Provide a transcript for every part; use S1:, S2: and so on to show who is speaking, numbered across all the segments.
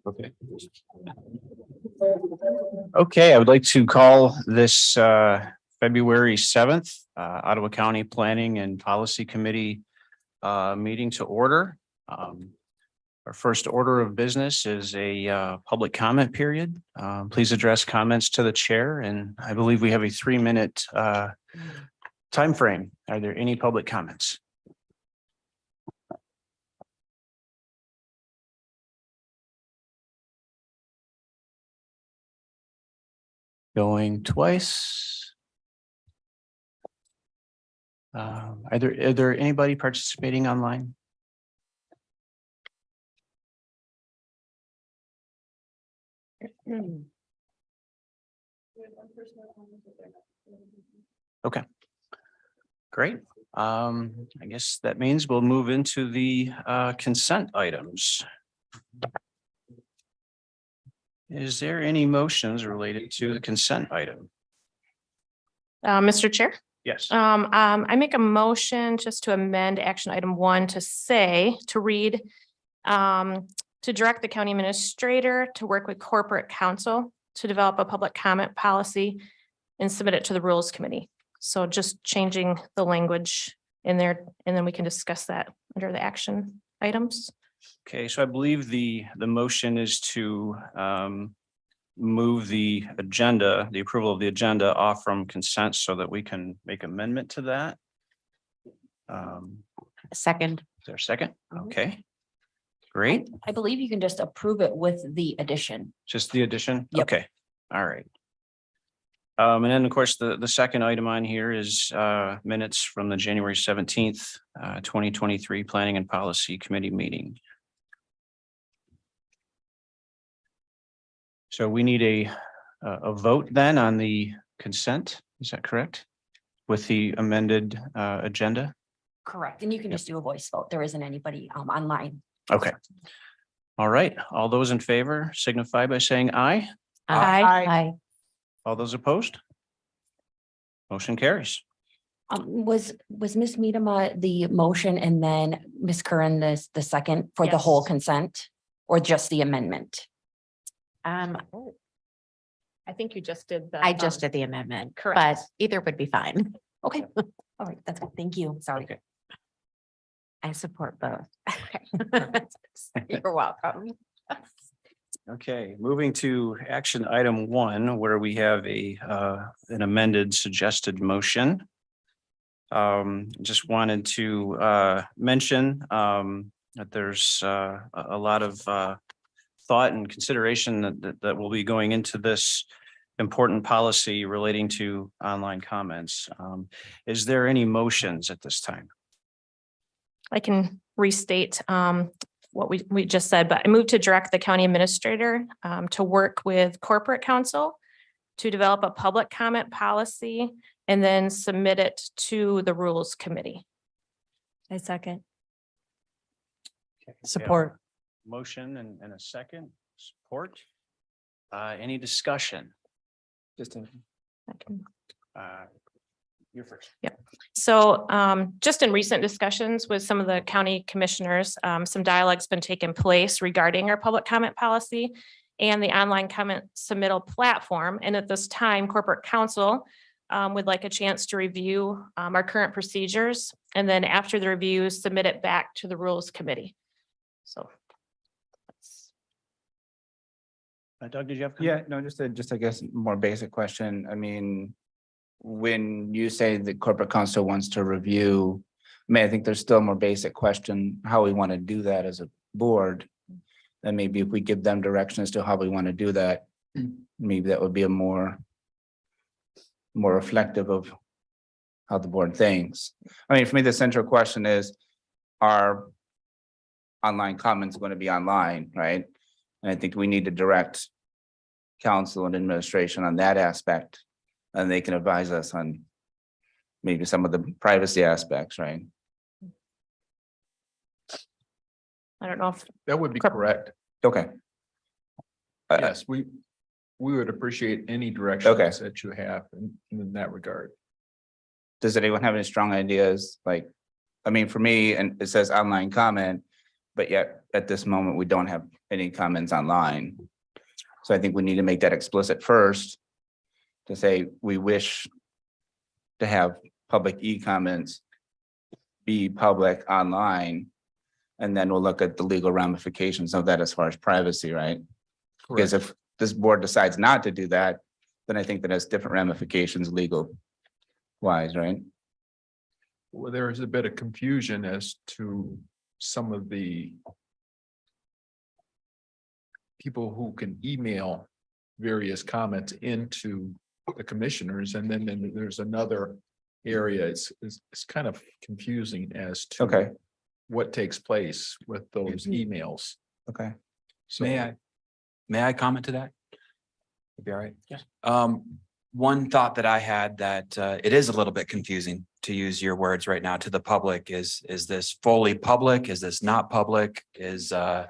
S1: Okay. Okay, I would like to call this February 7th Ottawa County Planning and Policy Committee meeting to order. Our first order of business is a public comment period. Please address comments to the chair, and I believe we have a 3-minute time frame. Are there any public comments? Going twice. Are there anybody participating online? Okay, great. I guess that means we'll move into the consent items. Is there any motions related to the consent item?
S2: Mr. Chair?
S1: Yes.
S2: I make a motion just to amend action item 1 to read, to direct the county administrator to work with corporate counsel to develop a public comment policy and submit it to the rules committee. So just changing the language in there, and then we can discuss that under the action items.
S1: Okay, so I believe the motion is to move the agenda, the approval of the agenda off from consent so that we can make amendment to that.
S3: Second.
S1: Is there a second? Okay. Great.
S3: I believe you can just approve it with the addition.
S1: Just the addition?
S3: Yep.
S1: Okay, all right. And then, of course, the second item on here is minutes from the January 17th, 2023 Planning and Policy Committee meeting. So we need a vote then on the consent, is that correct? With the amended agenda?
S3: Correct. And you can just do a voice vote. There isn't anybody online.
S1: Okay. All right, all those in favor signify by saying aye.
S3: Aye.
S1: All those opposed? Motion carries.
S3: Was Ms. Medema the motion and then Ms. Curran the second for the
S2: Yes.
S3: whole consent or just the amendment?
S2: I think you just did the.
S4: I just did the amendment, but
S2: Correct.
S4: either would be fine.
S3: Okay. All right. That's good. Thank you. Sorry.
S1: Okay.
S4: I support both. You're welcome.
S1: Okay, moving to action item 1, where we have an amended suggested motion. Just wanted to mention that there's a lot of thought and consideration that will be going into this important policy relating to online comments. Is there any motions at this time?
S2: I can restate what we just said, but I move to direct the county administrator to work with corporate counsel to develop a public comment policy and then submit it to the rules committee.
S4: I second.
S1: Okay, we have
S4: Support.
S1: a motion and a second support. Any discussion? Just
S2: I can-
S1: you're first.
S2: So just in recent discussions with some of the county commissioners, some dialogue's been taking place regarding our public comment policy and the online comment submittal platform. And at this time, corporate counsel would like a chance to review our current procedures. And then after the review, submit it back to the rules committee. So.
S1: Doug, did you have?
S5: Yeah, no, just I guess more basic question. I mean, when you say the corporate counsel wants to review, I think there's still a more basic question, how we want to do that as a board. And maybe if we give them direction as to how we want to do that, maybe that would be a more reflective of how the board thinks. I mean, for me, the central question is, are online comments going to be online, right? And I think we need to direct council and administration on that aspect, and they can advise us on maybe some of the privacy aspects, right?
S2: I don't know if
S6: That would be
S2: Correct.
S6: correct.
S5: Okay.
S6: Yes, we would appreciate any directions
S5: Okay.
S6: that you have in that regard.
S5: Does anyone have any strong ideas? Like, I mean, for me, and it says online comment, but yet at this moment, we don't have any comments online. So I think we need to make that explicit first to say we wish to have public e-comments be public online. And then we'll look at the legal ramifications of that as far as privacy, right? Because if this board decides not to do that, then I think that has different ramifications legal wise, right?
S6: Well, there is a bit of confusion as to some of the people who can email various comments into the commissioners, and then there's another area. It's kind of confusing as to
S5: Okay,
S6: what takes place with those emails.
S5: okay.
S6: So
S7: May I comment to that? Be all right?
S1: Yes.
S7: One thought that I had that it is a little bit confusing, to use your words right now, to the public is this fully public? Is this not public? Is it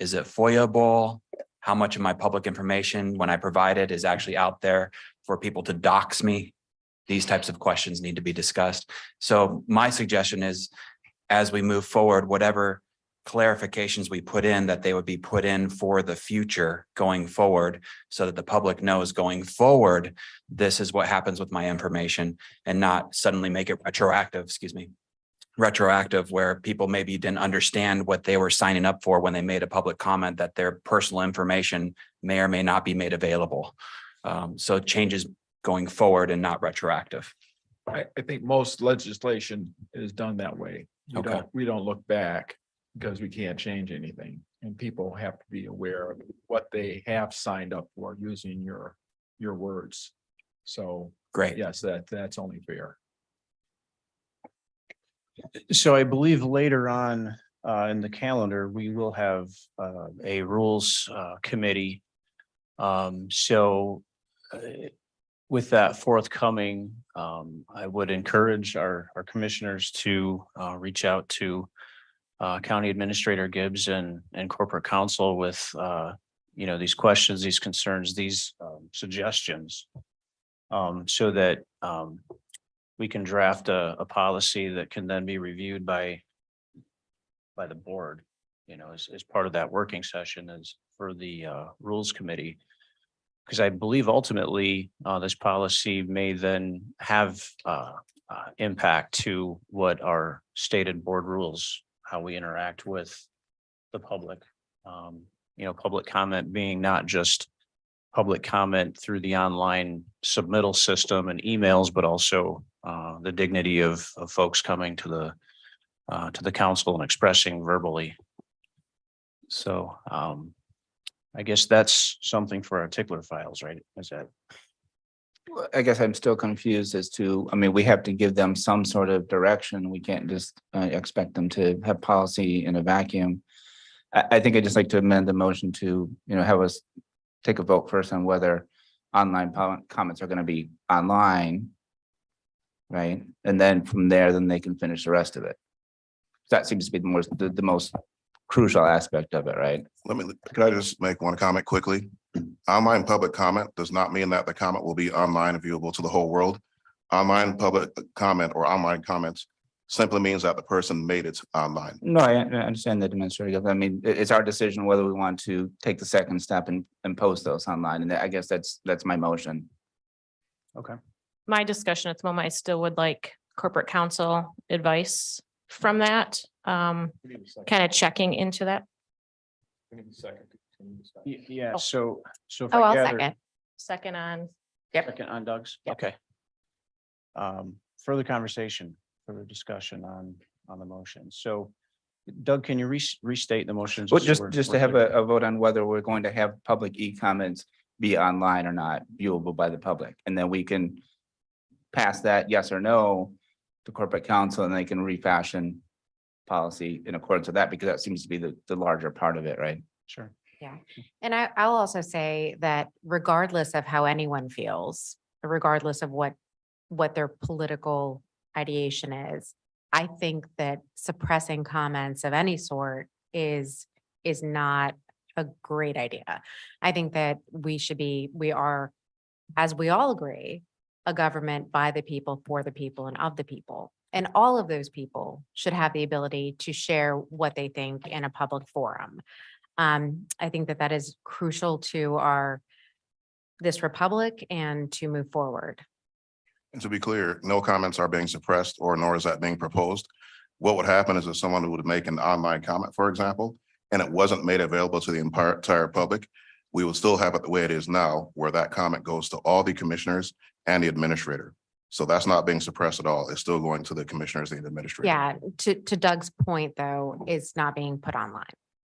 S7: FOIA-able? How much of my public information, when I provide it, is actually out there for people to dox me? These types of questions need to be discussed. So my suggestion is, as we move forward, whatever clarifications we put in, that they would be put in for the future going forward, so that the public knows going forward, this is what happens with my information, and not suddenly make it retroactive, where people maybe didn't understand what they were signing up for when they made a public comment, that their personal information may or may not be made available. So changes going forward and not retroactive.
S6: I think most legislation is done that way.
S7: Okay.
S6: We don't look back because we can't change anything. And people have to be aware of what they have signed up for using your words. So
S7: Great.
S6: yes, that's only fair.
S1: So I believe later on in the calendar, we will have a rules committee. So with that forthcoming, I would encourage our commissioners to reach out to County Administrator Gibbs and corporate counsel with these questions, these concerns, these suggestions. So that we can draft a policy that can then be reviewed by the board, as part of that working session is for the rules committee. Because I believe ultimately this policy may then have impact to what our stated board rules, how we interact with the public. Public comment being not just public comment through the online submittal system and emails, but also the dignity of folks coming to the council and expressing verbally. So I guess that's something for our tickler files, right? Is that?
S5: I guess I'm still confused as to, we have to give them some sort of direction. We can't just expect them to have policy in a vacuum. I think I'd just like to amend the motion to, have us take a vote first on whether online comments are going to be online. Right? And then from there, then they can finish the rest of it. That seems to be the most crucial aspect of it, right?
S8: Can I just make one comment quickly? Online public comment does not mean that the comment will be online and viewable to the whole world. Online public comment or online comments simply means that the person made it online.
S5: No, I understand the administrative. It's our decision whether we want to take the second step and post those online. And I guess that's my motion.
S1: Okay.
S2: My discussion at the moment, I still would like corporate counsel advice from that, kind of checking into that.
S1: Yeah, so if
S4: Oh,
S1: I
S4: I'll
S1: gather.
S4: second.
S2: Second on,
S1: Second on Doug's,
S4: Yep.
S1: okay. Further conversation, further discussion on the motion. So Doug, can you restate the motion?
S5: Well,
S1: so we're
S5: just to have
S1: clear?
S5: a vote on whether we're going to have public e-comments be online or not, viewable by the public. And then we can pass that yes or no to corporate counsel, and they can refashion policy in accordance with that, because that seems to be the larger part of it, right?
S1: Sure.
S4: And I'll also say that regardless of how anyone feels, regardless of what their political ideation is, I think that suppressing comments of any sort is not a great idea. I think that we are, as we all agree, a government by the people, for the people, and of the people. And all of those people should have the ability to share what they think in a public forum. I think that that is crucial to this republic and to move forward.
S8: And to be clear, no comments are being suppressed or nor is that being proposed. What would happen is if someone would make an online comment, for example, and it wasn't made available to the entire public, we would still have it the way it is now, where that comment goes to all the commissioners and the administrator. So that's not being suppressed at all. It's still going to the commissioners and the administrator.
S4: Yeah, to Doug's point, though, it's not being put online.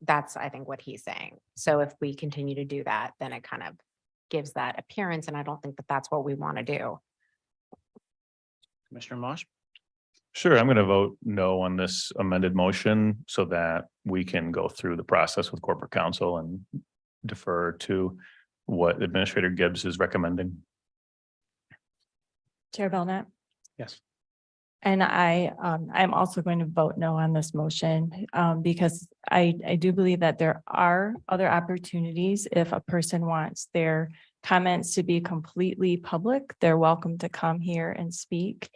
S4: That's, I think, what he's saying. So if we continue to do that, then it kind of gives that appearance, and I don't think that that's what we want to do.
S1: Commissioner Moss?
S9: Sure, I'm going to vote no on this amended motion so that we can go through the process with corporate counsel and defer to what Administrator Gibbs is recommending.
S10: Chair Belknap.
S1: Yes.
S10: And I'm also going to vote no on this motion, because I do believe that there are other opportunities. If a person wants their comments to be completely public, they're welcome to come here and speak.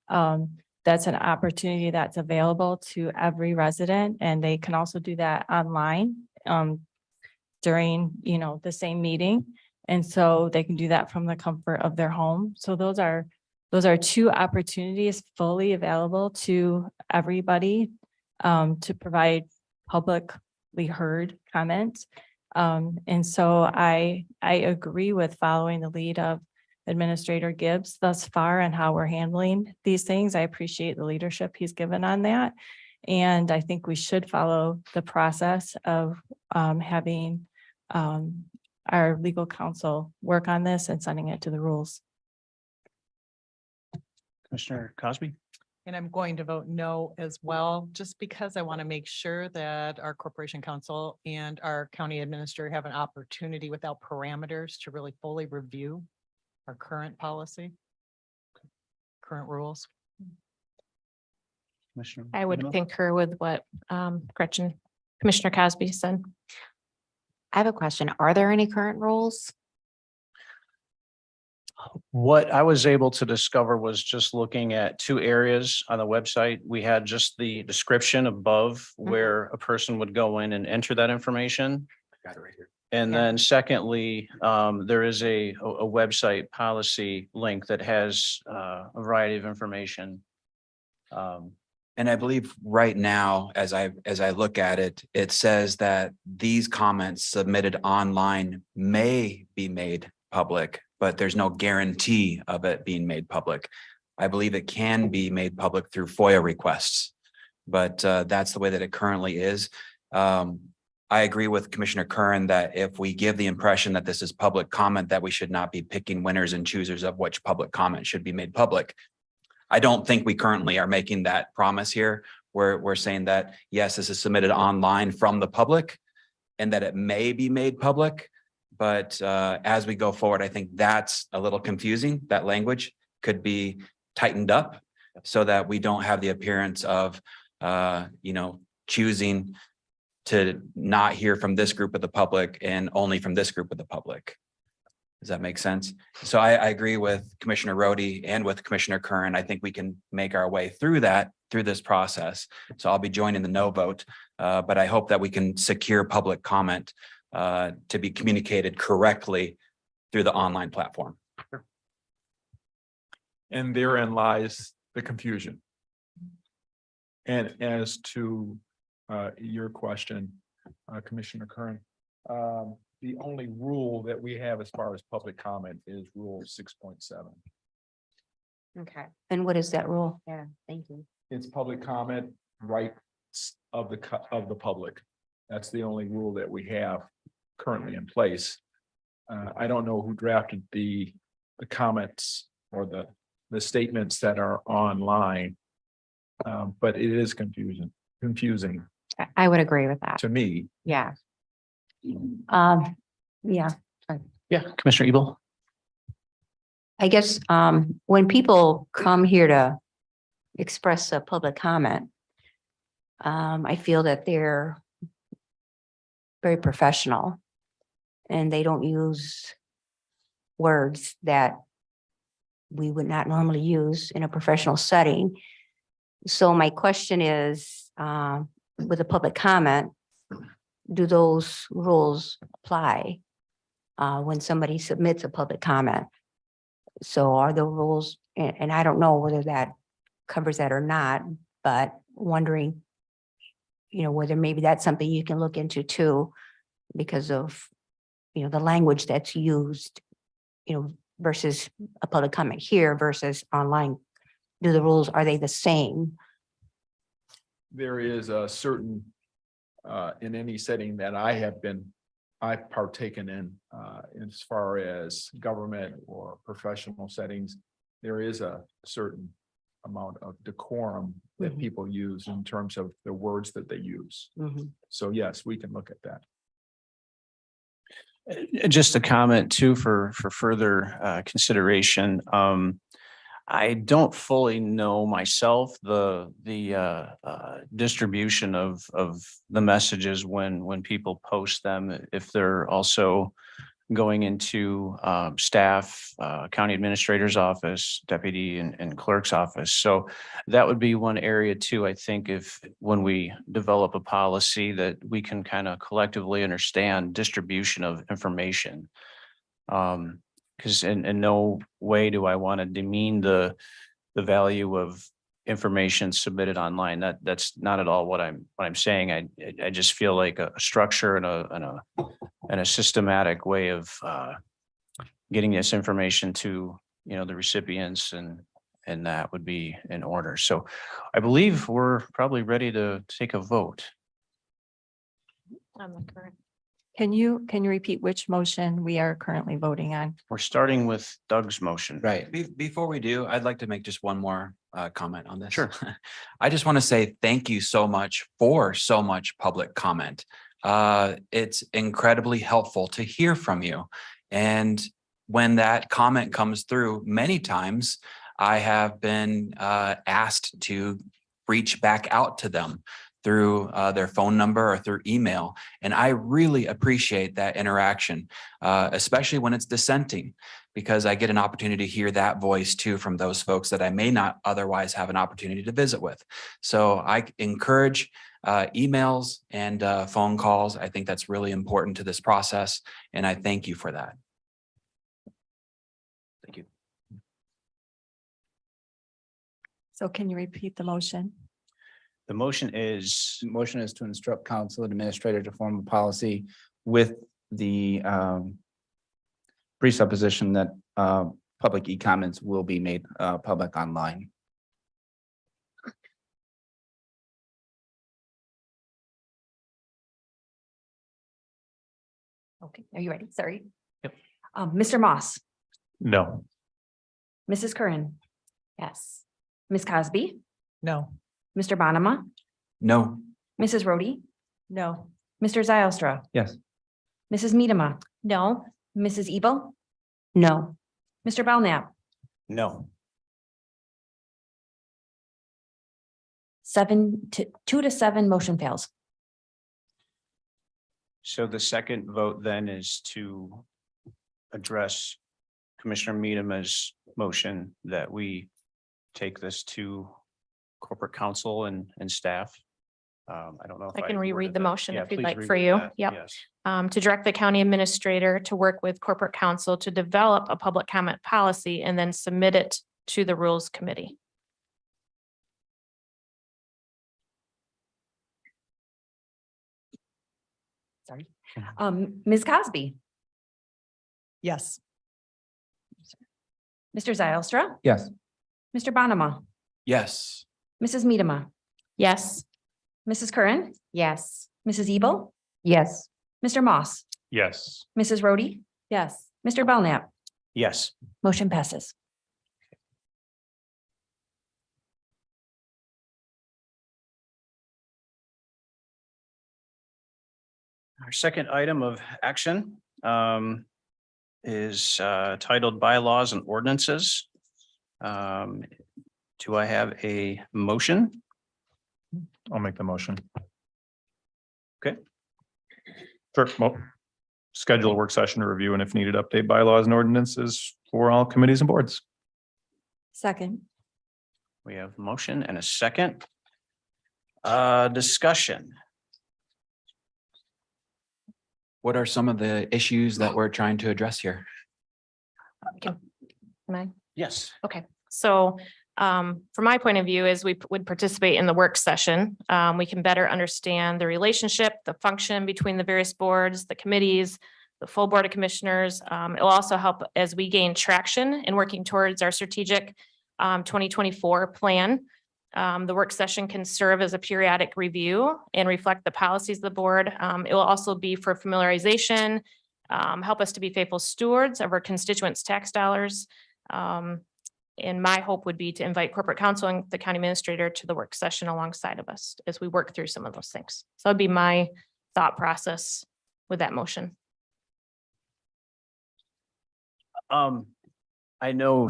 S10: That's an opportunity that's available to every resident, and they can also do that online during, the same meeting. And so they can do that from the comfort of their home. So those are two opportunities fully available to everybody to provide publicly heard comments. And so I agree with following the lead of Administrator Gibbs thus far and how we're handling these things. I appreciate the leadership he's given on that. And I think we should follow the process of having our legal counsel work on this and sending it to the rules.
S1: Commissioner Cosby?
S11: And I'm going to vote no as well, just because I want to make sure that our corporation counsel and our county administrator have an opportunity without parameters to really fully review our current policy, current rules.
S1: Commissioner
S2: I would
S1: Minimal?
S2: concur with what Commissioner Cosby said.
S4: I have a question. Are there any current rules?
S1: What I was able to discover was just looking at two areas on the website. We had just the description above where a person would go in and enter that information.
S7: Got it right here.
S1: And
S4: Yeah.
S1: then secondly, there is a website policy link that has a variety of information.
S7: And I believe right now, as I look at it, it says that these comments submitted online may be made public, but there's no guarantee of it being made public. I believe it can be made public through FOIA requests, but that's the way that it currently is. I agree with Commissioner Curran that if we give the impression that this is public comment, that we should not be picking winners and choosers of which public comment should be made public. I don't think we currently are making that promise here. We're saying that, yes, this is submitted online from the public and that it may be made public. But as we go forward, I think that's a little confusing. That language could be tightened up so that we don't have the appearance of, choosing to not hear from this group of the public and only from this group of the public. Does that make sense? So I agree with Commissioner Rhodey and with Commissioner Curran. I think we can make our way through this process. So I'll be joining the no vote, but I hope that we can secure public comment to be communicated correctly through the online platform.
S6: And therein lies the confusion. And as to your question, Commissioner Curran, the only rule that we have as far as public comment is Rule 6.7.
S4: Okay,
S3: And what is that rule?
S4: yeah, thank you.
S6: It's public comment rights of the public. That's the only rule that we have currently in place. I don't know who drafted the comments or the statements that are online. But it is confusing
S4: I would agree with that.
S6: to me.
S4: Yeah.
S3: Yeah,
S1: Yeah, Commissioner Ebel?
S3: I guess, when people come here to express a public comment, I feel that they're very professional and they don't use words that we would not normally use in a professional setting. So my question is, with a public comment, do those rules apply when somebody submits a public comment? So are the rules, and I don't know whether that covers that or not, but wondering, whether maybe that's something you can look into too, because of, the language that's used, versus a public comment here versus online. Do the rules, are they the same?
S6: There is a certain, in any setting that I've partaken in, as far as government or professional settings, there is a certain amount of decorum that
S3: Mhm.
S6: people use in terms of the words that they use.
S3: Mhm.
S6: So yes, we can look at that.
S1: Just a comment too for further consideration. I don't fully know myself the distribution of the messages when people post them, if they're also going into staff, county administrator's office, deputy and clerk's office. So that would be one area too, I think, if when we develop a policy that we can kind of collectively understand distribution of information. Because in no way do I want to demean the value of information submitted online. That's not at all what I'm saying. I just feel like a structure and a systematic way of getting this information to, the recipients and that would be in order. So I believe we're probably ready to take a vote.
S2: On the current.
S10: Can you repeat which motion we are currently voting on?
S1: We're starting with Doug's motion.
S7: Right. Before we do, I'd like to make just one more comment on this.
S1: Sure.
S7: I just want to say thank you so much for so much public comment. It's incredibly helpful to hear from you. And when that comment comes through, many times I have been asked to reach back out to them through their phone number or through email. And I really appreciate that interaction, especially when it's dissenting, because I get an opportunity to hear that voice too from those folks that I may not otherwise have an opportunity to visit with. So I encourage emails and phone calls. I think that's really important to this process. And I thank you for that.
S1: Thank you.
S10: So can you repeat the motion?
S1: The motion is,
S5: Motion is to instruct council administrator to form a policy with the presupposition that public e-comments will be made public online.
S3: Okay, are you ready? Sorry.
S1: Yep.
S3: Mr. Moss,
S9: No.
S3: Mrs. Curran,
S4: Yes.
S3: Ms. Cosby,
S11: No.
S3: Mr. Bonema,
S7: No.
S3: Mrs. Rhodey,
S10: No.
S3: Mr. Zylstra,
S5: Yes.
S3: Mrs. Medema,
S2: No.
S3: Mrs. Ebel, no, Mr. Belknap,
S1: no.
S3: 2 to 7, motion fails.
S1: So the second vote then is to address Commissioner Medema's motion that we take this to corporate counsel and staff. I don't know if
S2: I can reread
S1: worded
S2: the
S1: that.
S2: motion
S1: Yeah,
S2: if you'd
S1: please
S2: like for
S1: reread
S2: you.
S1: that.
S2: Yep.
S1: Yes.
S2: To direct the county administrator to work with corporate counsel to develop a public comment policy and then submit it to the rules committee.
S3: Sorry. Ms. Cosby,
S11: Yes.
S3: Mr. Zylstra,
S5: Yes.
S3: Mr. Bonema,
S7: Yes.
S3: Mrs. Medema,
S2: Yes.
S3: Mrs. Curran,
S4: Yes.
S3: Mrs. Ebel,
S4: Yes.
S3: Mr. Moss,
S9: Yes.
S3: Mrs. Rhodey,
S10: Yes.
S3: Mr. Belknap,
S1: Yes.
S3: motion passes.
S1: Our second item of action is titled Bylaws and Ordinances. Do I have a motion?
S9: I'll make the motion.
S1: Okay.
S9: Sure. Well, schedule a work session to review and if needed, update bylaws and ordinances for all committees and boards.
S10: Second.
S1: We have a motion and a second. Discussion.
S7: What are some of the issues that we're trying to address here?
S2: Am I?
S1: Yes.
S2: Okay, so from my point of view, as we would participate in the work session, we can better understand the relationship, the function between the various boards, the committees, the full Board of Commissioners. It will also help as we gain traction in working towards our strategic 2024 plan. The work session can serve as a periodic review and reflect the policies of the board. It will also be for familiarization, help us to be faithful stewards of our constituents' tax dollars. And my hope would be to invite corporate counsel and the county administrator to the work session alongside of us as we work through some of those things. So that'd be my thought process with that motion.
S1: I know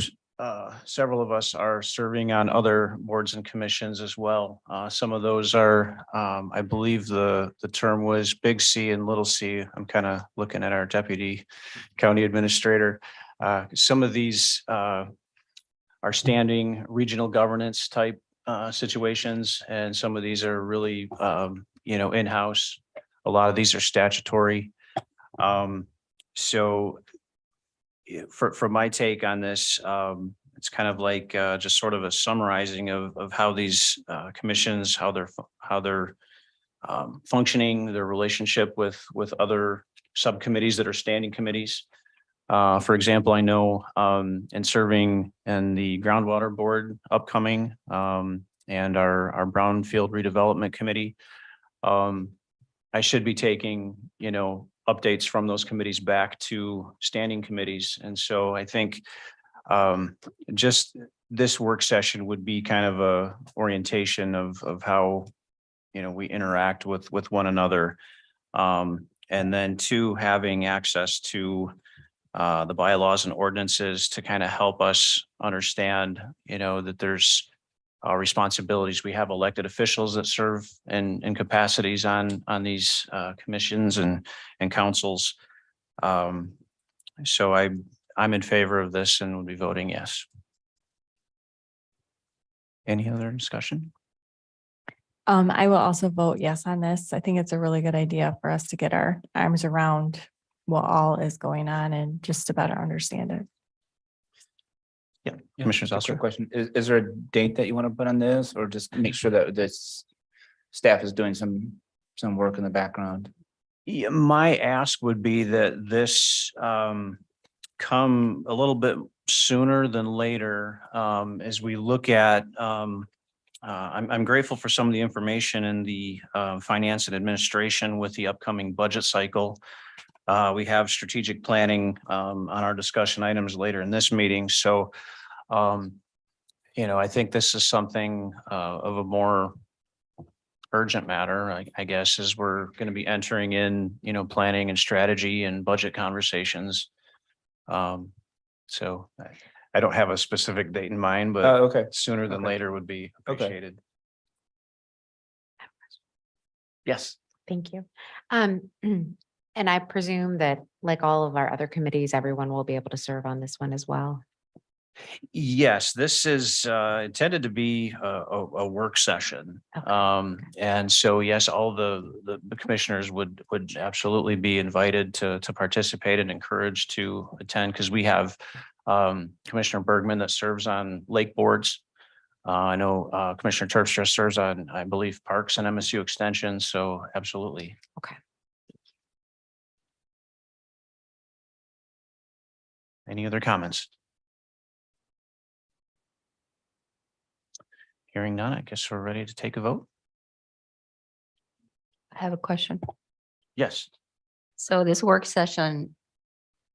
S1: several of us are serving on other boards and commissions as well. Some of those are, I believe the term was big C and little c. I'm kind of looking at our deputy county administrator. Some of these are standing regional governance type situations, and some of these are really, in-house. A lot of these are statutory. So for my take on this, it's kind of like just sort of a summarizing of how these commissions, how they're functioning, their relationship with other subcommittees that are standing committees. For example, I know in serving in the groundwater board upcoming and our brownfield redevelopment committee, I should be taking, updates from those committees back to standing committees. And so I think just this work session would be kind of a orientation of how, we interact with one another. And then two, having access to the bylaws and ordinances to kind of help us understand, that there's responsibilities. We have elected officials that serve in capacities on these commissions and councils. So I'm in favor of this and will be voting yes. Any other discussion?
S10: I will also vote yes on this. I think it's a really good idea for us to get our arms around what all is going on and just to better understand it.
S1: Yeah, Commissioner
S5: Just a quick
S1: Zosser.
S5: question. Is there a date that you want to put on this, or just make sure that this staff is doing some work in the background?
S1: Yeah, my ask would be that this come a little bit sooner than later as we look at I'm grateful for some of the information in the finance and administration with the upcoming budget cycle. We have strategic planning on our discussion items later in this meeting. So, I think this is something of a more urgent matter, I guess, as we're going to be entering in, planning and strategy and budget conversations. So I don't have a specific date in mind, but
S5: Okay.
S1: sooner than
S5: Okay.
S1: later would be
S5: Okay.
S1: appreciated. Yes.
S4: Thank you. And I presume that like all of our other committees, everyone will be able to serve on this one as well.
S1: Yes, this is intended to be a work session.
S4: Okay.
S1: And so, yes, all the commissioners would absolutely be invited to participate and encouraged to attend, because we have Commissioner Bergman that serves on lake boards. I know Commissioner Terpstra serves on, I believe, Parks and MSU Extension. So absolutely.
S4: Okay.
S1: Any other comments? Hearing none, I guess we're ready to take a vote.
S3: I have a question.
S1: Yes.
S3: So this work session,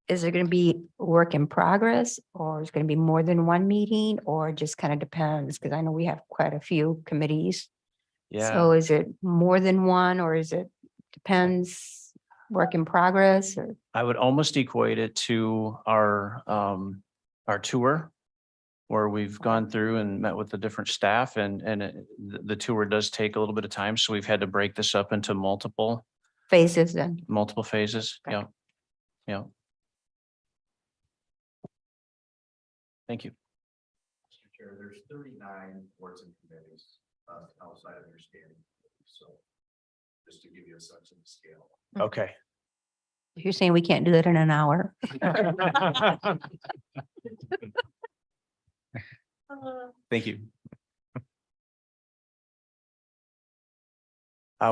S3: is there going to be work in progress, or is it going to be more than one meeting, or just kind of depends? Because I know we have quite a few committees.
S1: Yeah.
S3: So is it more than one, or is it depends, work in progress, or?
S1: I would almost equate it to our tour, where we've gone through and met with the different staff, and the tour does take a little bit of time. So we've had to break this up into multiple
S3: Phases then?
S1: phases.
S3: Okay.
S1: Yeah. Yeah. Thank you.
S12: Chair, there's 39 boards and committees outside of your standing. So just to give you a sense of the scale.
S1: Okay.
S3: You're saying we can't do that in an hour?
S1: Thank you.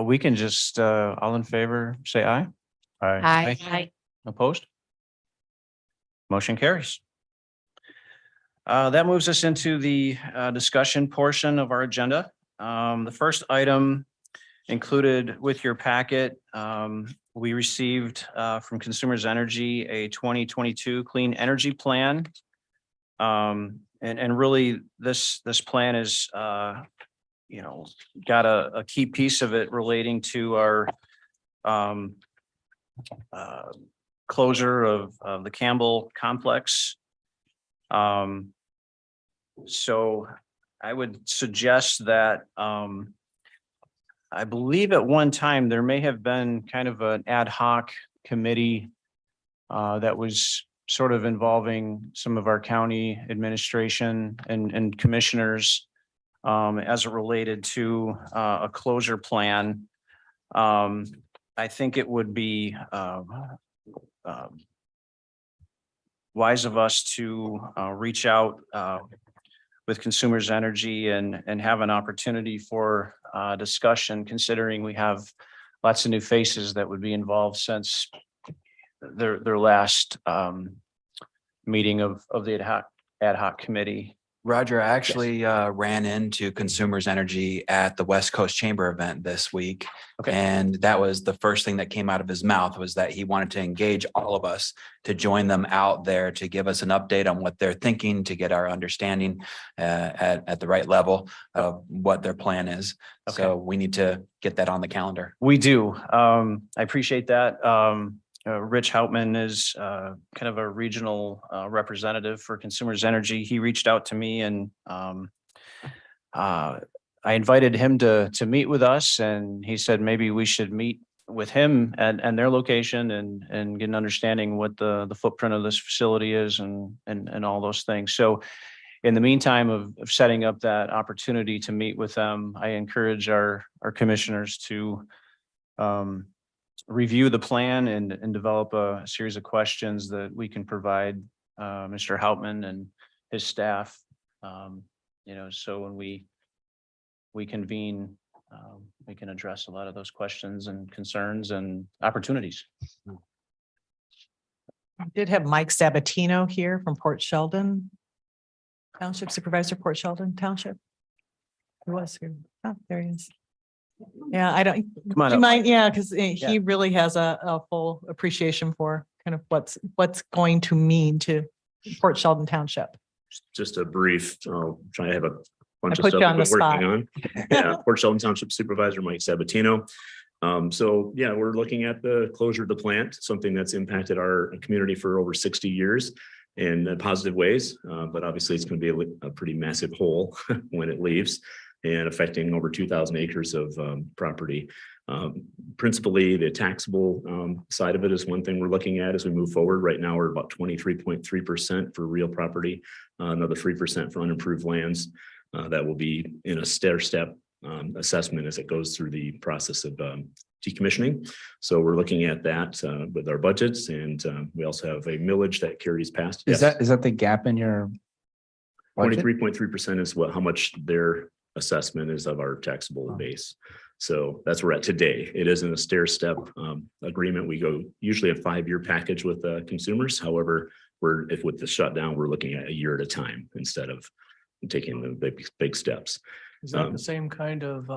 S1: We can just, all in favor, say aye.
S9: Aye.
S4: Aye.
S1: Opposed? Motion carries. That moves us into the discussion portion of our agenda. The first item included with your packet, we received from Consumers Energy a 2022 Clean Energy Plan. And really, this plan is, got a key piece of it relating to our closure of the Campbell complex. So I would suggest that I believe at one time there may have been kind of an ad hoc committee that was sort of involving some of our county administration and commissioners as it related to a closure plan. I think it would be wise of us to reach out with Consumers Energy and have an opportunity for discussion, considering we have lots of new faces that would be involved since their last meeting of the ad hoc committee.
S7: Roger, I actually ran into Consumers Energy at the West Coast Chamber event this week.
S1: Okay.
S7: And that was the first thing that came out of his mouth, was that he wanted to engage all of us to join them out there to give us an update on what they're thinking, to get our understanding at the right level of what their plan is.
S1: Okay.
S7: So we need to get that on the calendar.
S1: We do. I appreciate that. Rich Houtman is kind of a regional representative for Consumers Energy. He reached out to me and I invited him to meet with us, and he said maybe we should meet with him and their location and get an understanding what the footprint of this facility is and all those things. So in the meantime of setting up that opportunity to meet with them, I encourage our commissioners to review the plan and develop a series of questions that we can provide Mr. Houtman and his staff. So when we convene, we can address a lot of those questions and concerns and opportunities.
S11: I did have Mike Sabatino here from Port Sheldon Township, Supervisor, Port Sheldon Township. Who was here? Oh, there he is. Yeah, I don't,
S1: Come on
S11: do you
S1: up.
S11: mind? Yeah, because
S1: Yeah.
S11: he really has a full appreciation for kind of what's going to mean to Port Sheldon Township.
S13: Just a brief, trying to have a bunch of
S11: put
S13: stuff
S11: you on
S13: we've
S11: the
S13: been working
S11: spot.
S13: on. Yeah, Port Sheldon Township Supervisor Mike Sabatino. So yeah, we're looking at the closure of the plant, something that's impacted our community for over 60 years in positive ways. But obviously it's going to be a pretty massive hole when it leaves and affecting over 2,000 acres of property. Principally, the taxable side of it is one thing we're looking at as we move forward. Right now, we're about 23.3% for real property, another 3% for unimproved lands. That will be in a stair-step assessment as it goes through the process of decommissioning. So we're looking at that with our budgets, and we also have a millage that carries past.
S5: Is that the gap in your?
S13: 23.3% is how much their assessment is of our taxable base. So that's where we're at today. It isn't a stair step agreement. We go usually a 5-year package with consumers. However, if with the shutdown, we're looking at a year at a time instead of taking the big steps.
S14: Is that the same kind of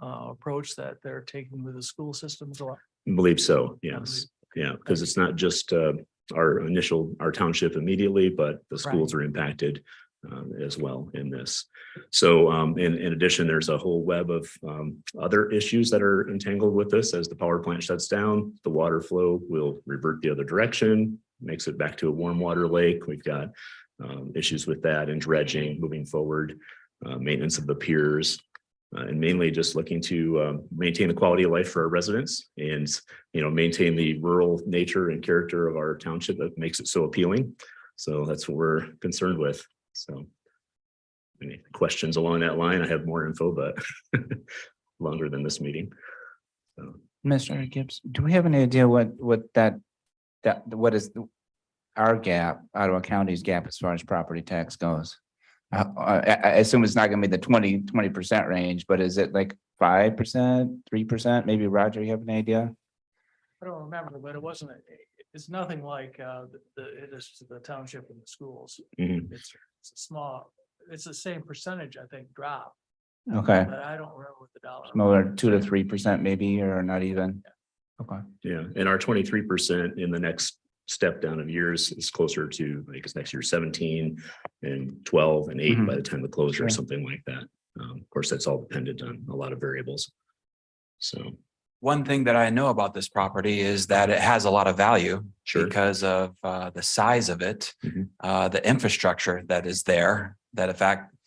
S14: approach that they're taking with the school system as well?
S13: I believe so, yes. Yeah, because it's not just our township immediately, but the schools are impacted as well in this. So in addition, there's a whole web of other issues that are entangled with this. As the power plant shuts down, the water flow will revert the other direction, makes it back to a warm water lake. We've got issues with that and dredging moving forward, maintenance of the piers, and mainly just looking to maintain the quality of life for our residents and, maintain the rural nature and character of our township that makes it so appealing. So that's what we're concerned with. So any questions along that line, I have more info, but longer than this meeting. So,
S5: Mr. Gibbs, do we have any idea what what is our gap, Ottawa County's gap as far as property tax goes? I assume it's not gonna be the 20% range, but is it like 5%, 3%? Maybe Roger, you have an idea?
S14: I don't remember, but it wasn't, it's nothing like it is to the township and the schools.
S13: mhm.
S14: It's a small, it's the same percentage, I think, drop,
S5: Okay,
S14: but I don't remember what the dollar.
S5: smaller 2 to 3% maybe, or not even? Okay.
S13: Yeah, and our 23% in the next step down of years is closer to, I guess, next year 17 and 12 and 8 by the time of closure or
S5: Sure.
S13: something like that. Of course, that's all dependent on a lot of variables. So,
S7: One thing that I know about this property is that it has a lot of value
S13: Sure.
S7: because of the size of it,
S13: Mhm.
S7: the infrastructure that is there, that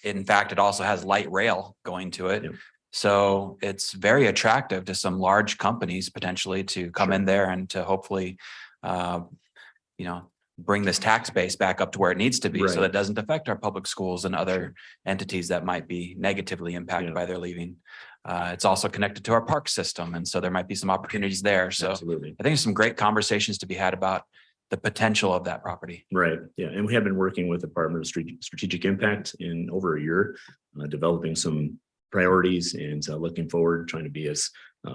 S7: in fact, it also has light rail going to it.
S13: Yep.
S7: So it's very attractive to some large companies potentially to come in there and to hopefully, bring this tax base back up to where it needs to be, so
S13: Right.
S7: that it doesn't affect our public schools and other entities that might be negatively impacted
S13: Yeah.
S7: by their leaving. It's also connected to our park system, and so there might be some opportunities there. So
S13: absolutely.
S7: I think there's some great conversations to be had about the potential of that property.
S13: Right, yeah, and we have been working with the Department of Strategic Impact in over a year, developing some priorities and looking forward, trying to be as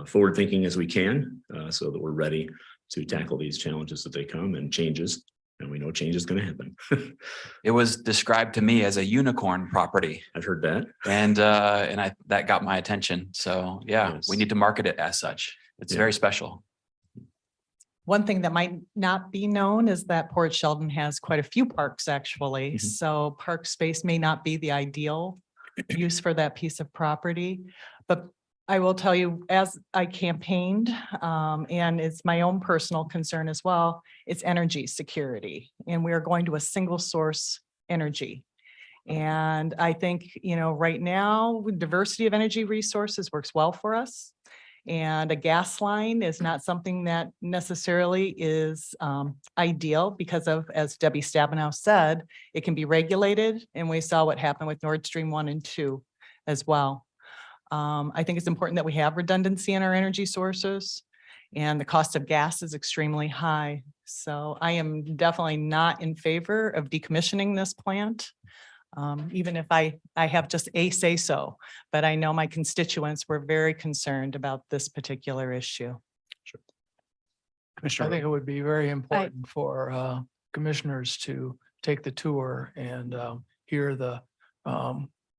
S13: forward thinking as we can, so that we're ready to tackle these challenges as they come and changes. And we know change is going to happen.
S7: It was described to me as a unicorn property,
S13: I've heard that.
S7: and that got my attention. So yeah,
S13: Yes.
S7: we need to market it as such. It's
S13: Yeah.
S7: very special.
S11: One thing that might not be known is that Port Sheldon has quite a few parks, actually.
S13: Mhm.
S11: So park space may not be the ideal use for that piece of property. But I will tell you, as I campaigned, and it's my own personal concern as well, it's energy security. And we are going to a single source energy. And I think, right now, with diversity of energy resources works well for us. And a gas line is not something that necessarily is ideal because of, as Debbie Stabenow said, it can be regulated. And we saw what happened with Nord Stream 1 and 2 as well. I think it's important that we have redundancy in our energy sources, and the cost of gas is extremely high. So I am definitely not in favor of decommissioning this plant. Even if I have just a say so, but I know my constituents were very concerned about this particular issue.
S14: I think it would be very important for commissioners to take the tour and hear the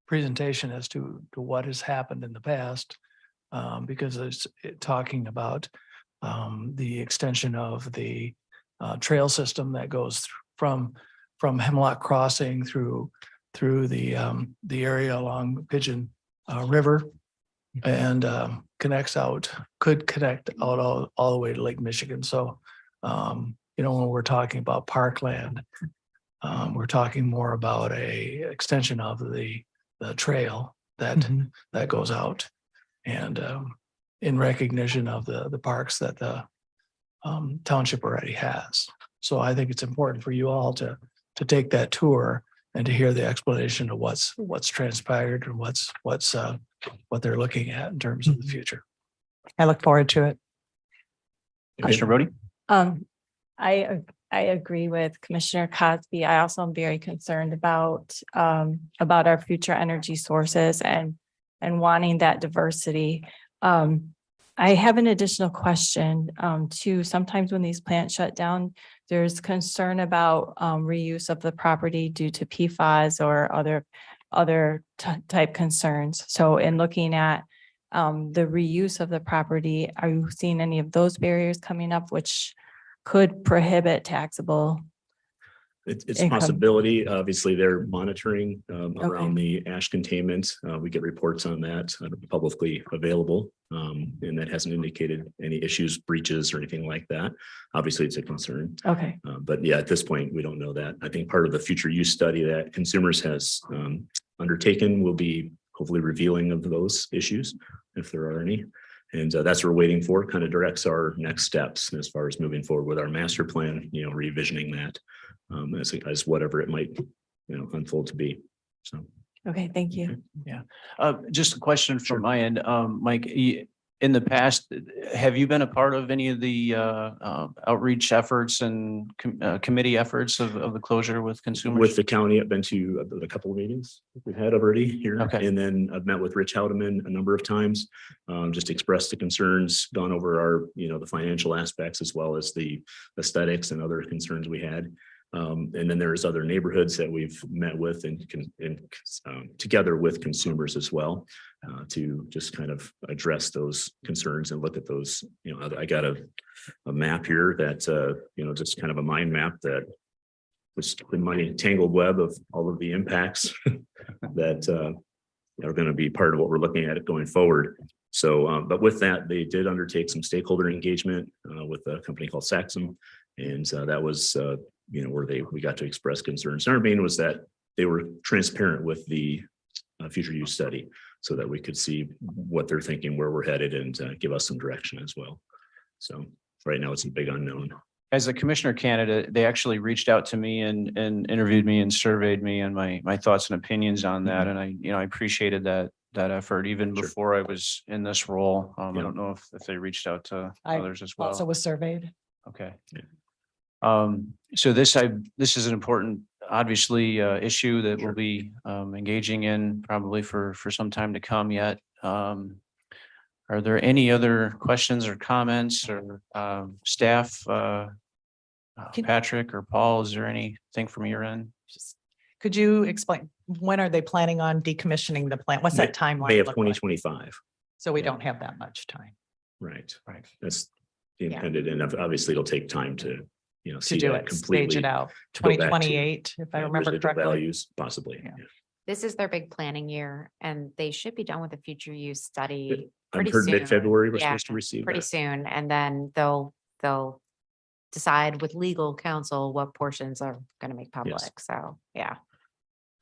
S14: presentation as to what has happened in the past. Because it's talking about the extension of the trail system that goes from Hemlock Crossing through the area along Pigeon River and could connect out all the way to Lake Michigan. So, when we're talking about parkland, we're talking more about a extension of the trail that goes out, and in recognition of the parks that the township already has. So I think it's important for you all to take that tour and to hear the explanation of what's transpired and what they're looking at in terms of the future.
S11: I look forward to it.
S1: Commissioner Brody?
S10: I agree with Commissioner Cosby. I also am very concerned about our future energy sources and wanting that diversity. I have an additional question too. Sometimes when these plants shut down, there's concern about reuse of the property due to PFAS or other type concerns. So in looking at the reuse of the property, are you seeing any of those barriers coming up which could prohibit taxable?
S13: It's a
S10: income?
S13: possibility. Obviously, they're monitoring around the ash containment. We get reports on that publicly available. And that hasn't indicated any issues, breaches or anything like that. Obviously, it's a concern.
S10: Okay.
S13: But yeah, at this point, we don't know that. I think part of the future use study that Consumers has undertaken will be hopefully revealing of those issues, if there are any. And that's what we're waiting for, kind of directs our next steps as far as moving forward with our master plan, revisioning that as whatever it might, unfold to be. So.
S10: Okay, thank you.
S1: Just a question from my end, Mike, in the past, have you been a part of any of the outreach efforts and committee efforts of the closure with consumers?
S13: With the county, I've been to a couple of meetings we've had already here.
S1: Okay.
S13: And then I've met with Rich Houdeman a number of times, just expressed the concerns, gone over our, the financial aspects as well as the aesthetics and other concerns we had. And then there's other neighborhoods that we've met with and together with consumers as well, to just kind of address those concerns and look at those. I got a map here that, just kind of a mind map that was in my tangled web of all of the impacts that are going to be part of what we're looking at going forward. So, but with that, they did undertake some stakeholder engagement with a company called Saxum. And that was, where we got to express concerns. Our main was that they were transparent with the future use study so that we could see what they're thinking, where we're headed, and give us some direction as well. So right now it's a big unknown.
S1: As a commissioner candidate, they actually reached out to me and interviewed me and surveyed me and my thoughts and opinions on that. And I appreciated that effort even
S13: Sure.
S1: before I was in this role. I
S13: Yeah.
S1: don't know if they reached out to
S11: I
S1: others as
S11: Also
S1: well.
S11: was surveyed.
S1: Okay.
S13: Yeah.
S1: So this is an important, obviously, issue that we'll be engaging in probably for some time to come yet. Are there any other questions or comments or staff? Patrick or Paul, is there anything from your end?
S11: Could you explain, when are they planning on decommissioning the plant? What's that timeline?
S13: May of
S11: look like?
S13: 2025.
S11: So we don't have that much time
S13: Right.
S1: Right.
S13: That's the
S4: Yeah.
S13: intended, and obviously it'll take time to,
S11: to
S13: see
S11: do
S13: that
S11: it, stage
S13: completely.
S11: it out.
S13: go back to,
S11: 2028, if I remember
S13: residual
S11: correctly.
S13: values, possibly.
S11: Yeah.
S13: Yeah.
S4: This is their big planning year and they should be done with the future use study
S13: I've
S4: pretty
S13: heard
S4: soon.
S13: mid-February we're
S4: Yeah,
S13: supposed to receive
S4: pretty
S13: that.
S4: soon. And then they'll decide with legal counsel what portions are going to make public. So, yeah.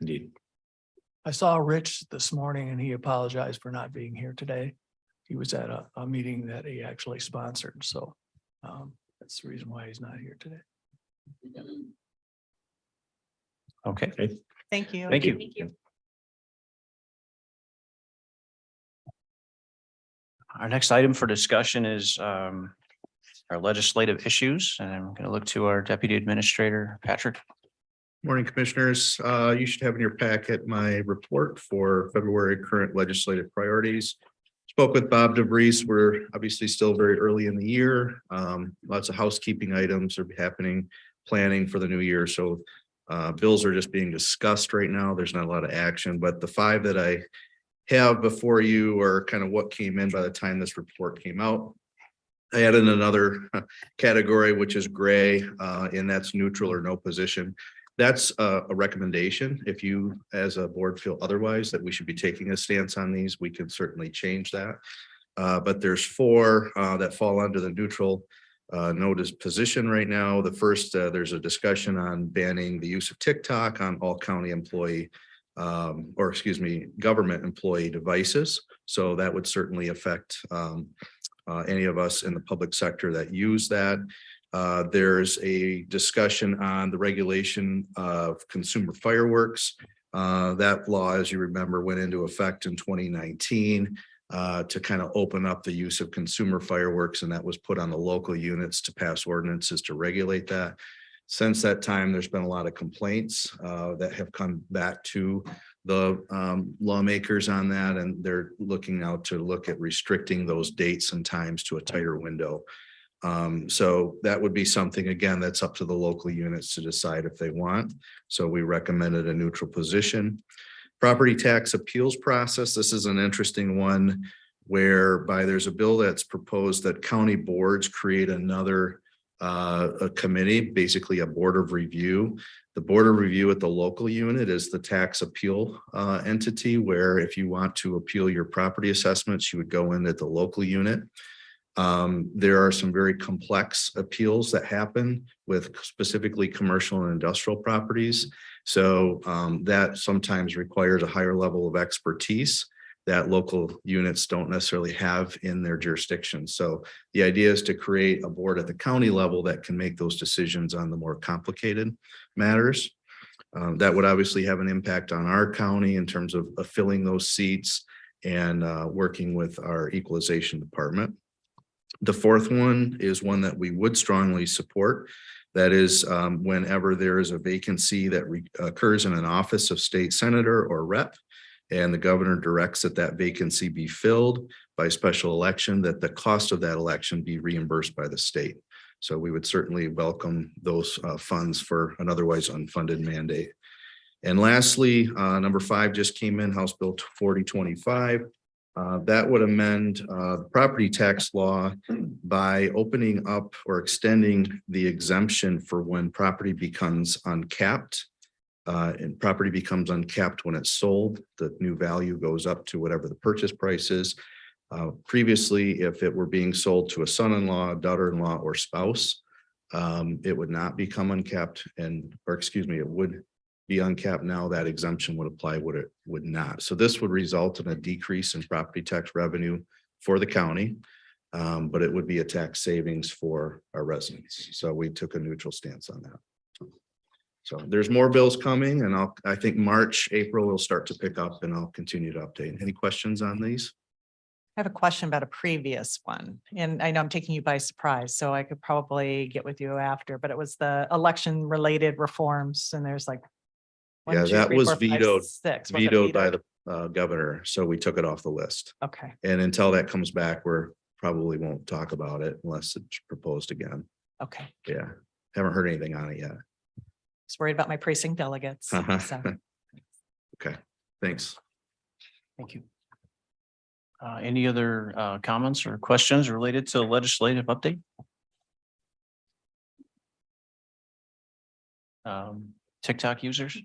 S13: Indeed.
S14: I saw Rich this morning and he apologized for not being here today. He was at a meeting that he actually sponsored, so that's the reason why he's not here today.
S1: Okay,
S13: Okay.
S11: Thank you.
S1: thank you.
S4: Thank you.
S1: Our next item for discussion is our legislative issues, and I'm going to look to our Deputy Administrator, Patrick.
S12: Morning, Commissioners. You should have in your packet my report for February current legislative priorities. Spoke with Bob DeVries. We're obviously still very early in the year. Lots of housekeeping items are happening, planning for the new year. So bills are just being discussed right now. There's not a lot of action, but the 5 that I have before you are kind of what came in by the time this report came out. I added another category, which is gray, and that's neutral or no position. That's a recommendation. If you, as a board, feel otherwise that we should be taking a stance on these, we can certainly change that. But there's 4 that fall under the neutral notice position right now. The first, there's a discussion on banning the use of TikTok on all county employee government employee devices. So that would certainly affect any of us in the public sector that use that. There's a discussion on the regulation of consumer fireworks. That law, as you remember, went into effect in 2019 to kind of open up the use of consumer fireworks, and that was put on the local units to pass ordinances to regulate that. Since that time, there's been a lot of complaints that have come back to the lawmakers on that, and they're looking now to look at restricting those dates and times to a tighter window. So that would be something, again, that's up to the local units to decide if they want. So we recommended a neutral position. Property tax appeals process. This is an interesting one whereby there's a bill that's proposed that county boards create another a committee, basically a board of review. The board of review at the local unit is the tax appeal entity, where if you want to appeal your property assessments, you would go in at the local unit. There are some very complex appeals that happen with specifically commercial and industrial properties. So that sometimes requires a higher level of expertise that local units don't necessarily have in their jurisdiction. So the idea is to create a board at the county level that can make those decisions on the more complicated matters. That would obviously have an impact on our county in terms of filling those seats and working with our equalization department. The fourth one is one that we would strongly support. That is whenever there is a vacancy that occurs in an office of state senator or rep, and the governor directs that that vacancy be filled by special election, that the cost of that election be reimbursed by the state. So we would certainly welcome those funds for an otherwise unfunded mandate. And lastly, number 5 just came in, House Bill 4025. That would amend the property tax law by opening up or extending the exemption for when property becomes uncapped. And property becomes uncapped when it's sold. The new value goes up to whatever the purchase price is. Previously, if it were being sold to a son-in-law, daughter-in-law, or spouse, it would not become uncapped it would be uncapped. Now that exemption would apply, it would not. So this would result in a decrease in property tax revenue for the county, but it would be a tax savings for our residents. So we took a neutral stance on that. So there's more bills coming, and I think March, April will start to pick up, and I'll continue to update. Any questions on these?
S11: I have a question about a previous one, and I know I'm taking you by surprise, so I could probably get with you after, but it was the election related reforms, and there's like. one,
S12: Yeah,
S11: two,
S12: that
S11: three,
S12: was
S11: four, five,
S12: vetoed,
S11: six. Was it
S12: vetoed by the governor, so we took it off the list.
S11: Okay,
S12: And until that comes back, we're probably won't talk about it unless it's proposed again.
S11: okay.
S12: Yeah, haven't heard anything on it yet.
S11: Just worried about my precinct delegates. So,
S12: Okay, thanks.
S1: Thank you. Any other comments or questions related to legislative update? TikTok users?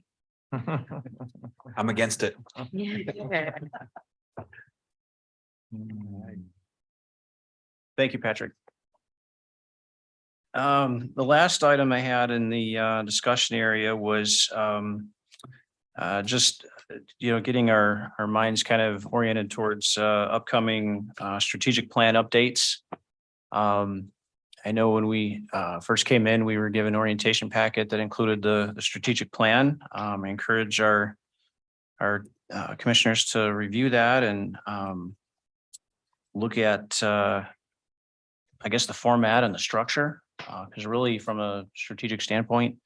S7: I'm against it.
S1: Thank you, Patrick. The last item I had in the discussion area was just, getting our minds kind of oriented towards upcoming strategic plan updates. I know when we first came in, we were given an orientation packet that included the strategic plan. I encourage our commissioners to review that and look at, I guess, the format and the structure, because really from a strategic standpoint,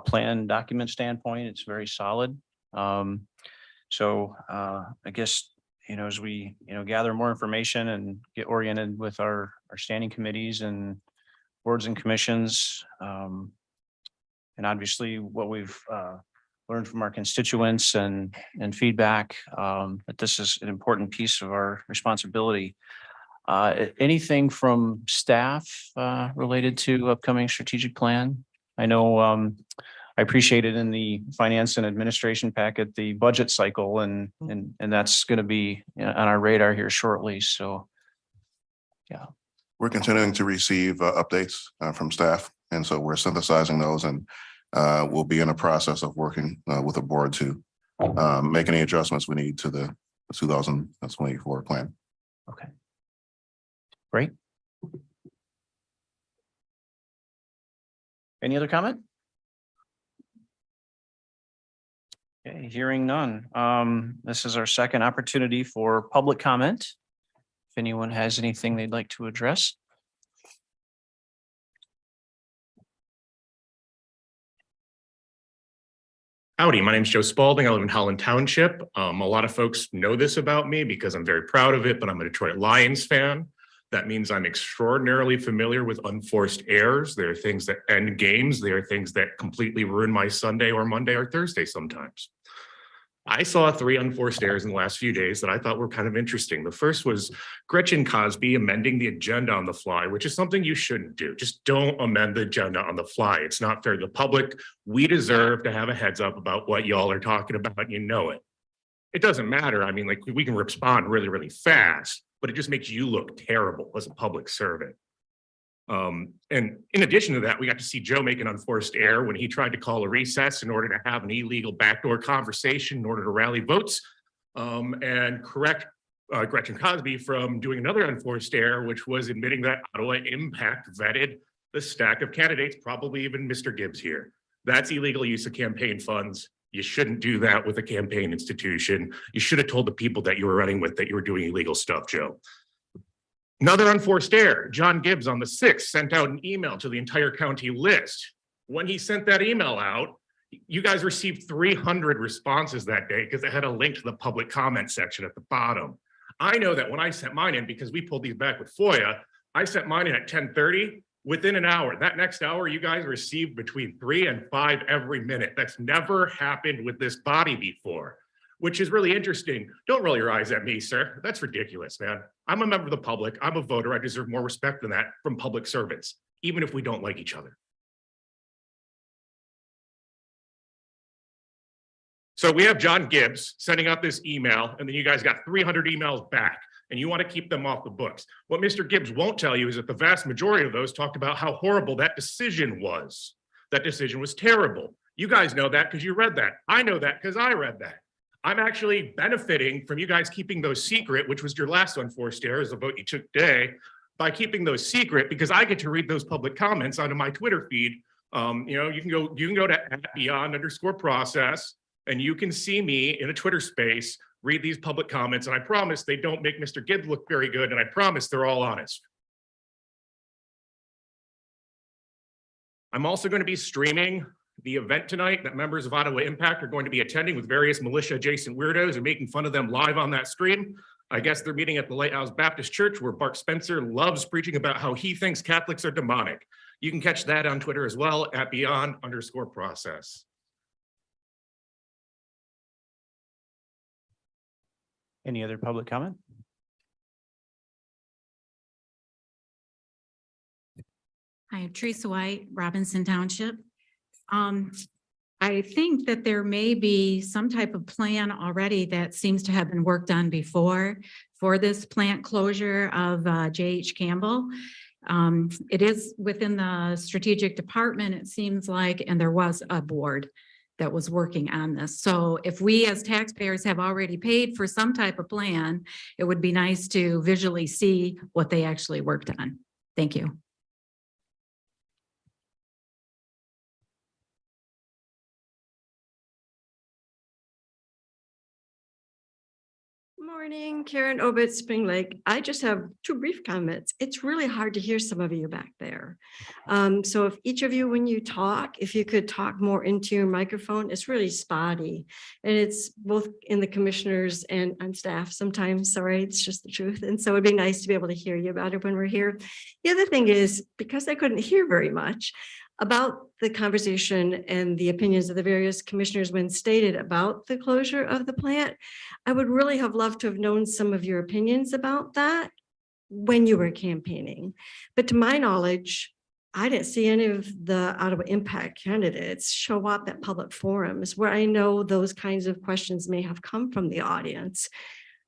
S1: plan document standpoint, it's very solid. So I guess, as we, gather more information and get oriented with our standing committees and boards and commissions, and obviously what we've learned from our constituents and feedback, that this is an important piece of our responsibility. Anything from staff related to upcoming strategic plan? I know I appreciated in the finance and administration packet, the budget cycle, and that's going to be on our radar here shortly. So, yeah.
S8: We're continuing to receive updates from staff. And so we're synthesizing those, and we'll be in a process of working with the board to make any adjustments we need to the 2024 plan.
S1: Okay. Great. Any other comment? Okay, hearing none. This is our second opportunity for public comment. If anyone has anything they'd like to address.
S15: Howdy, my name is Joe Spalding. I live in Holland Township. A lot of folks know this about me because I'm very proud of it, but I'm a Detroit Lions fan. That means I'm extraordinarily familiar with unforced errors. There are things that end games. There are things that completely ruin my Sunday or Monday or Thursday sometimes. I saw 3 unforced errors in the last few days that I thought were kind of interesting. The first was Gretchen Cosby amending the agenda on the fly, which is something you shouldn't do. Just don't amend the agenda on the fly. It's not fair to the public. We deserve to have a heads up about what y'all are talking about, and you know it. It doesn't matter. I mean, like, we can respond really, really fast, but it just makes you look terrible as a public servant. And in addition to that, we got to see Joe make an unforced error when he tried to call a recess in order to have an illegal backdoor conversation in order to rally votes, and correct Gretchen Cosby from doing another unforced error, which was admitting that Ottawa Impact vetted the stack of candidates, probably even Mr. Gibbs here. That's illegal use of campaign funds. You shouldn't do that with a campaign institution. You should have told the people that you were running with that you were doing illegal stuff, Joe. Another unforced error, John Gibbs on the 6th sent out an email to the entire county list. When he sent that email out, you guys received 300 responses that day because it had a link to the public comment section at the bottom. I know that when I sent mine in, because we pulled these back with FOIA, I sent mine in at 10:30. Within an hour, that next hour, you guys received between 3 and 5 every minute. That's never happened with this body before, which is really interesting. Don't roll your eyes at me, sir. That's ridiculous, man. I'm a member of the public. I'm a voter. I deserve more respect than that from public servants, even if we don't like each other. So we have John Gibbs sending out this email, and then you guys got 300 emails back, and you want to keep them off the books. What Mr. Gibbs won't tell you is that the vast majority of those talked about how horrible that decision was. That decision was terrible. You guys know that because you read that. I know that because I read that. I'm actually benefiting from you guys keeping those secret, which was your last unforced error, is the vote you took today, by keeping those secret because I get to read those public comments onto my Twitter feed. You can go to @beyond_process. And you can see me in a Twitter space, read these public comments, and I promise they don't make Mr. Gibbs look very good, and I promise they're all honest. I'm also going to be streaming the event tonight that members of Ottawa Impact are going to be attending with various militia adjacent weirdos and making fun of them live on that stream. I guess they're meeting at the Lighthouse Baptist Church where Bart Spencer loves preaching about how he thinks Catholics are demonic. You can catch that on Twitter as well at @beyond_process.
S1: Any other public comment?
S16: Hi, I'm Teresa White, Robinson Township. I think that there may be some type of plan already that seems to have been worked on before for this plant closure of J.H. Campbell. It is within the strategic department, it seems like, and there was a board that was working on this. So if we as taxpayers have already paid for some type of plan, it would be nice to visually see what they actually worked on. Thank you.
S17: Morning, Karen Obit, Spring Lake. I just have 2 brief comments. It's really hard to hear some of you back there. So if each of you, when you talk, if you could talk more into your microphone, it's really spotty. And it's both in the commissioners and on staff sometimes, sorry, it's just the truth. And so it'd be nice to be able to hear you about it when we're here. The other thing is, because I couldn't hear very much about the conversation and the opinions of the various commissioners when stated about the closure of the plant, I would really have loved to have known some of your opinions about that when you were campaigning. But to my knowledge, I didn't see any of the Ottawa Impact candidates show up at public forums where I know those kinds of questions may have come from the audience.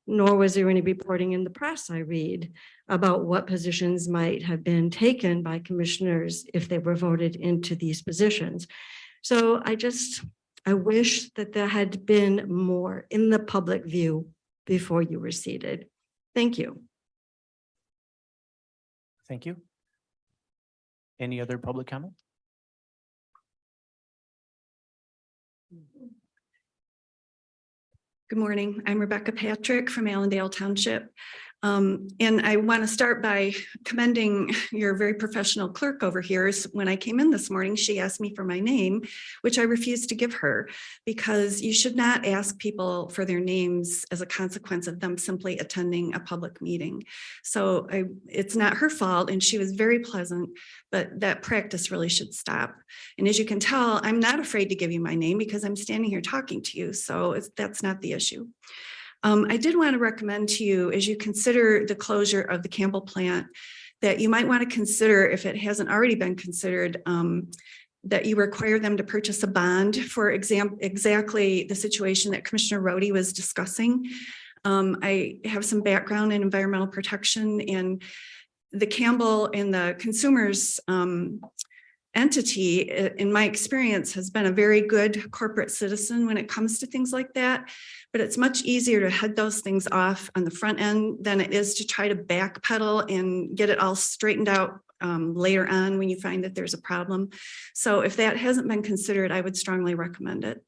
S17: Nor was there any reporting in the press I read about what positions might have been taken by commissioners if they were voted into these positions. So I wish that there had been more in the public view before you were seated. Thank you.
S1: Thank you. Any other public comment?
S17: Good morning. I'm Rebecca Patrick from Allendale Township. And I want to start by commending your very professional clerk over here. When I came in this morning, she asked me for my name, which I refused to give her because you should not ask people for their names as a consequence of them simply attending a public meeting. So it's not her fault, and she was very pleasant, but that practice really should stop. And as you can tell, I'm not afraid to give you my name because I'm standing here talking to you. So that's not the issue. I did want to recommend to you, as you consider the closure of the Campbell plant, that you might want to consider, if it hasn't already been considered, that you require them to purchase a bond for exactly the situation that Commissioner Rhodey was discussing. I have some background in environmental protection, and the Campbell and the consumers entity, in my experience, has been a very good corporate citizen when it comes to things like that. But it's much easier to head those things off on the front end than it is to try to backpedal and get it all straightened out later on when you find that there's a problem. So if that hasn't been considered, I would strongly recommend it.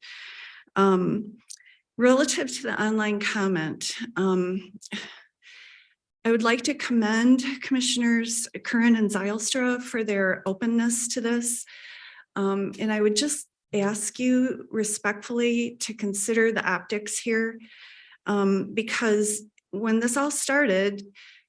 S17: Relative to the online comment, I would like to commend Commissioners Curran and Zylstra for their openness to this. And I would just ask you respectfully to consider the optics here. Because when this all started,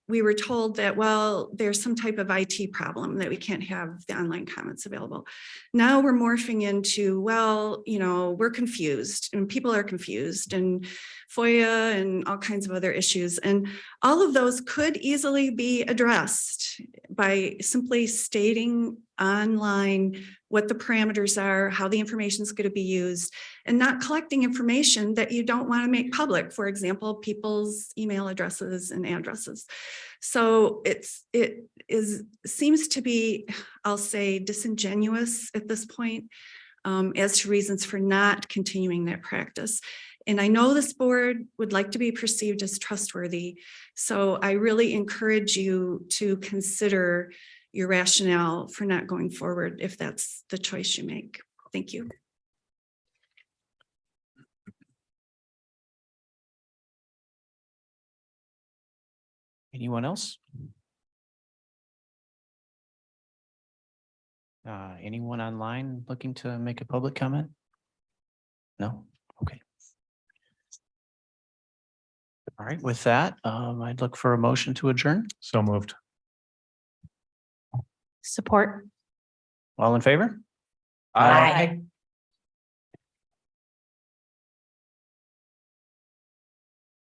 S17: we were told that, well, there's some type of IT problem that we can't have the online comments available. Now we're morphing into, well, you know, we're confused and people are confused and FOIA and all kinds of other issues. And all of those could easily be addressed by simply stating online what the parameters are, how the information is going to be used, and not collecting information that you don't want to make public. For example, people's email addresses and addresses. So it seems to be, I'll say, disingenuous at this point as to reasons for not continuing that practice. And I know this board would like to be perceived as trustworthy. So I really encourage you to consider your rationale for not going forward if that's the choice you make. Thank you.
S1: Anyone else? Anyone online looking to make a public comment? No? Okay. All right, with that, I'd look for a motion to adjourn.
S9: So moved.
S2: Support.
S1: All in favor?
S2: Aye.